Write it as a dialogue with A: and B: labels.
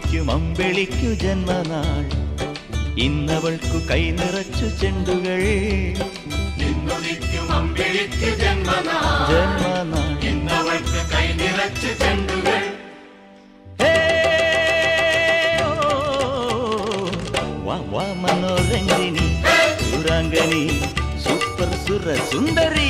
A: ഇന്നുദിക്കും അമ്പിളിക്കു ജന്മനാൾ ഇന്നവൾക്കു കൈ നിറച്ചു ചെണ്ടുകൾ
B: ഇന്നുദിക്കും അമ്പിളിക്കു ജന്മനാൾ
A: ജന്മനാൾ
B: ഇന്നവൾക്ക് കൈ നിറച്ചു ചെണ്ടുകൾ
A: വാ വാ മനോരഞ്ജിനി സുരാംഗനി സൂപ്പർ സുര സുന്ദരി